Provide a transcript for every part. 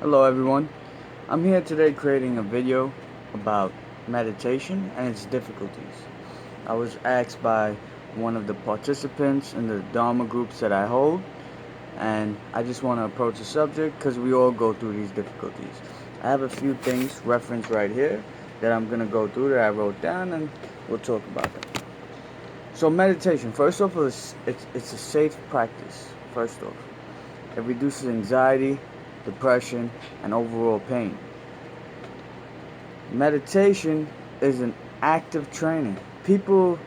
Hello everyone, I'm here today creating a video about meditation and its difficulties. I was asked by one of the participants in the Dharma groups that I hold, and I just want to approach the subject because we all go through these difficulties. I have a few things referenced right here that I'm going to go through that I wrote down, and we'll talk about them. So meditation, first off, it's a safe practice. First off, it reduces anxiety, depression, and overall pain. Meditation is an active training. People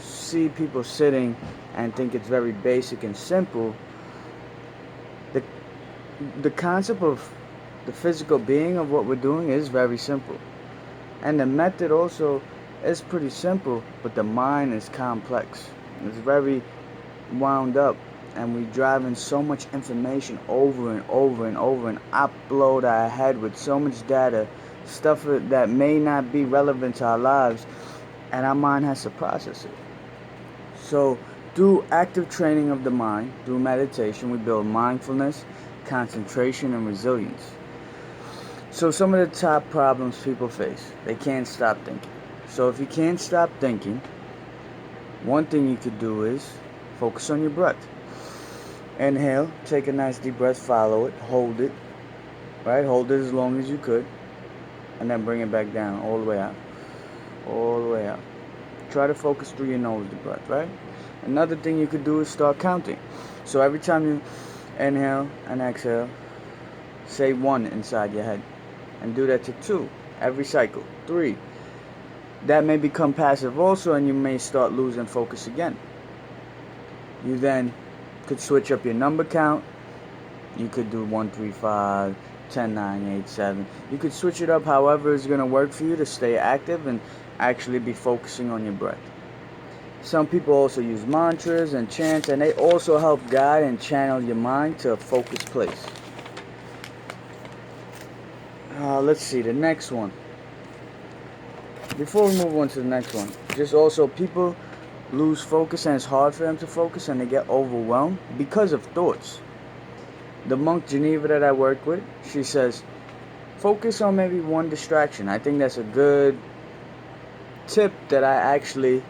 see people sitting and think it's very basic and simple. The, the concept of the physical being of what we're doing is very simple. And the method also is pretty simple, but the mind is complex. It's very wound up, and we drive in so much information over and over and over and upload our head with so much data, stuff that may not be relevant to our lives, and our mind has to process it. So through active training of the mind, through meditation, we build mindfulness, concentration, and resilience. So some of the top problems people face, they can't stop thinking. So if you can't stop thinking, one thing you could do is focus on your breath. Inhale, take a nice deep breath, follow it, hold it, right? Hold it as long as you could, and then bring it back down, all the way out, all the way out. Try to focus through your nose, the breath, right? Another thing you could do is start counting. So every time you inhale and exhale, say 1 inside your head, and do that to 2 every cycle, 3. That may become passive also, and you may start losing focus again. You then could switch up your number count. You could do 1, 3, 5, 10, 9, 8, 7. You could switch it up however is going to work for you to stay active and actually be focusing on your breath. Some people also use mantras and chants, and they also help guide and channel your mind to a focused place. Let's see the next one. Before we move on to the next one, just also people lose focus, and it's hard for them to focus, and they get overwhelmed because of thoughts. The monk Geneva that I work with, she says, focus on maybe one distraction. I think that's a good tip that I actually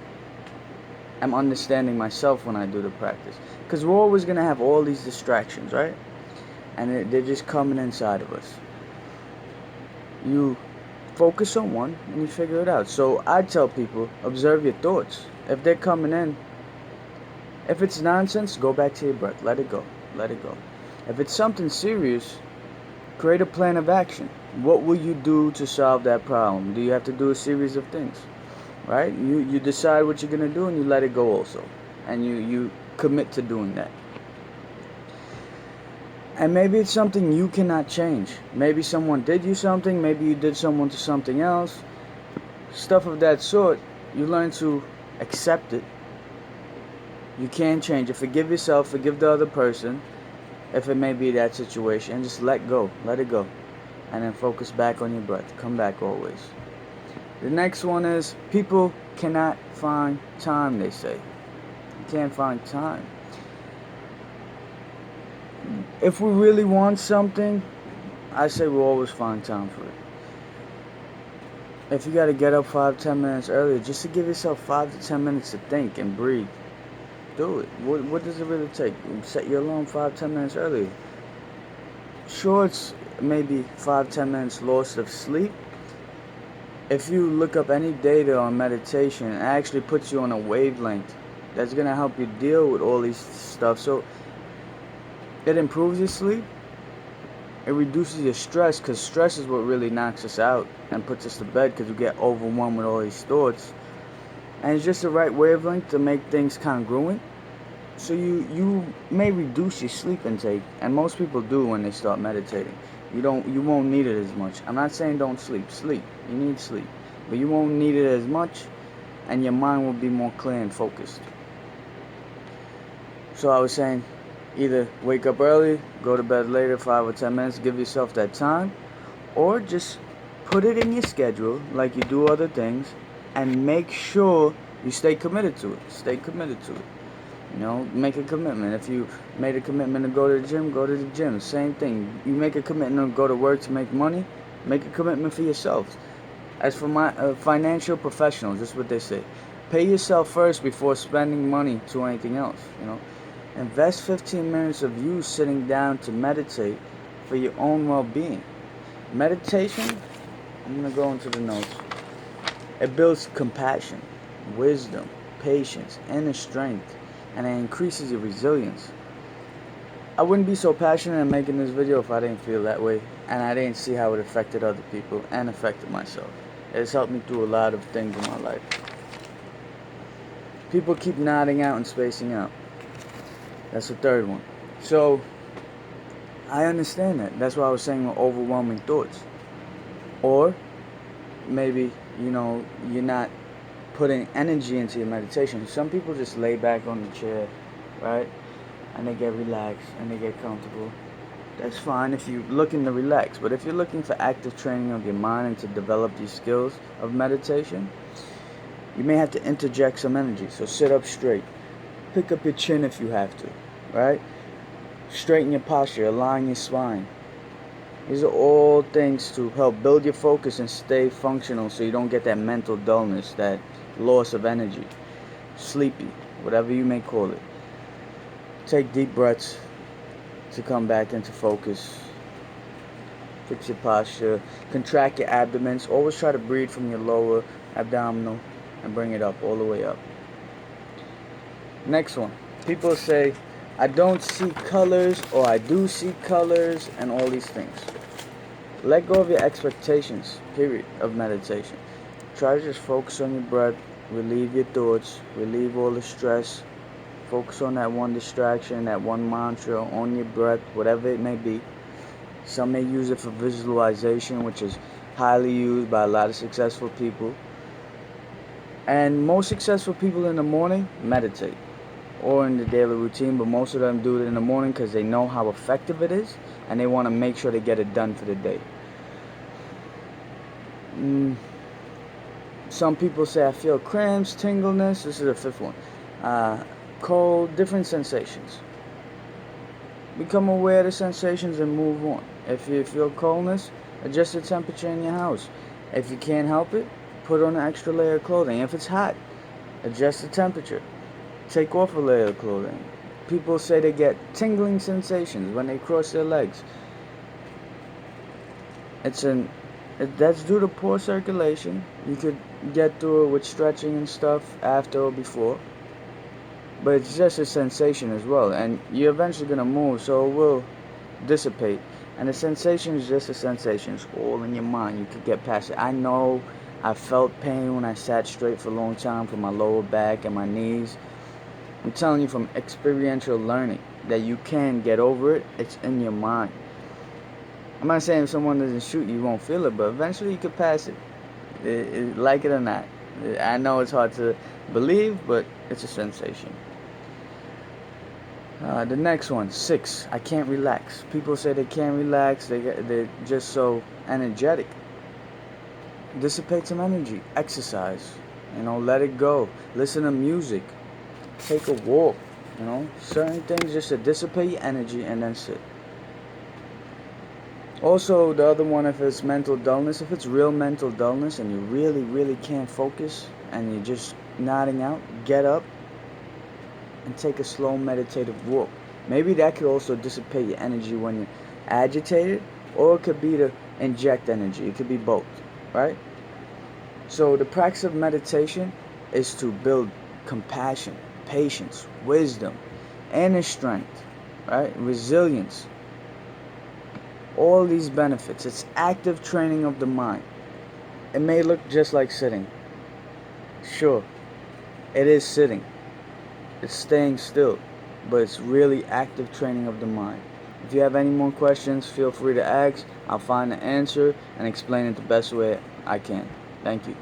am understanding myself when I do the practice. Because we're always going to have all these distractions, right? And they're just coming inside of us. You focus on one and you figure it out. So I tell people, observe your thoughts. If they're coming in, if it's nonsense, go back to your breath. Let it go. Let it go. If it's something serious, create a plan of action. What will you do to solve that problem? Do you have to do a series of things? Right? You decide what you're going to do, and you let it go also. And you commit to doing that. And maybe it's something you cannot change. Maybe someone did you something. Maybe you did someone to something else. Stuff of that sort. You learn to accept it. You can change it. Forgive yourself. Forgive the other person. If it may be that situation. And just let go. Let it go. And then focus back on your breath. Come back always. The next one is people cannot find time, they say. You can't find time. If we really want something, I say we'll always find time for it. If you got to get up 5-10 minutes earlier, just to give yourself 5 to 10 minutes to think and breathe, do it. What does it really take? Set your alarm 5-10 minutes earlier. Sure, it's maybe 5-10 minutes lost of sleep. If you look up any data on meditation, it actually puts you on a wavelength that's going to help you deal with all these stuff. So it improves your sleep. It reduces your stress, because stress is what really knocks us out and puts us to bed, because we get overwhelmed with all these thoughts. And it's just the right wavelength to make things congruent. So you may reduce your sleep intake, and most people do when they start meditating. You won't need it as much. I'm not saying don't sleep. Sleep. You need sleep. But you won't need it as much, and your mind will be more clear and focused. So I was saying, either wake up early, go to bed later, 5 or 10 minutes, give yourself that time, or just put it in your schedule like you do other things, and make sure you stay committed to it. Stay committed to it. Make a commitment. If you made a commitment to go to the gym, go to the gym. Same thing. You make a commitment to go to work to make money, make a commitment for yourself. As for my financial professionals, this is what they say. Pay yourself first before spending money to anything else. Invest 15 minutes of you sitting down to meditate for your own well-being. Meditation, I'm going to go into the notes. It builds compassion, wisdom, patience, inner strength, and it increases your resilience. I wouldn't be so passionate in making this video if I didn't feel that way, and I didn't see how it affected other people and affected myself. It's helped me through a lot of things in my life. People keep nodding out and spacing out. That's the third one. So, I understand that. That's why I was saying with overwhelming thoughts. Or, maybe, you're not putting energy into your meditation. Some people just lay back on the chair, right? And they get relaxed and they get comfortable. That's fine if you're looking to relax. But if you're looking for active training of your mind and to develop these skills of meditation, you may have to interject some energy. So sit up straight. Pick up your chin if you have to, right? Straighten your posture, align your spine. These are all things to help build your focus and stay functional so you don't get that mental dullness, that loss of energy, sleepy, whatever you may call it. Take deep breaths to come back into focus. Fix your posture. Contract your abdomens. Always try to breathe from your lower abdominal and bring it up, all the way up. Next one. People say, I don't see colors, or I do see colors, and all these things. Let go of your expectations, period, of meditation. Try to just focus on your breath, relieve your thoughts, relieve all the stress. Focus on that one distraction, that one mantra, on your breath, whatever it may be. Some may use it for visualization, which is highly used by a lot of successful people. And most successful people in the morning meditate, or in the daily routine, but most of them do it in the morning because they know how effective it is, and they want to make sure they get it done for the day. Some people say, I feel cramps, tingleness. This is the fifth one. Cold, different sensations. Become aware of the sensations and move on. If you feel coldness, adjust the temperature in your house. If you can't help it, put on an extra layer of clothing. If it's hot, adjust the temperature. Take off a layer of clothing. People say they get tingling sensations when they cross their legs. That's due to poor circulation. You could get through it with stretching and stuff after or before. But it's just a sensation as well, and you're eventually going to move, so it will dissipate. And the sensation is just a sensation. It's all in your mind. You could get past it. I know I felt pain when I sat straight for a long time for my lower back and my knees. I'm telling you from experiential learning that you can get over it. It's in your mind. I'm not saying if someone doesn't shoot you, you won't feel it, but eventually you could pass it. Like it or not. I know it's hard to believe, but it's a sensation. The next one, 6. I can't relax. People say they can't relax. They're just so energetic. Dissipate some energy. Exercise. Let it go. Listen to music. Take a walk. Certain things just to dissipate your energy and then sit. Also, the other one, if it's mental dullness, if it's real mental dullness and you really, really can't focus and you're just nodding out, get up and take a slow meditative walk. Maybe that could also dissipate your energy when you're agitated, or it could be to inject energy. It could be both, right? So the practice of meditation is to build compassion, patience, wisdom, inner strength, right? Resilience. All these benefits. It's active training of the mind. It may look just like sitting. Sure, it is sitting. It's staying still, but it's really active training of the mind. If you have any more questions, feel free to ask. I'll find the answer and explain it the best way I can. Thank you.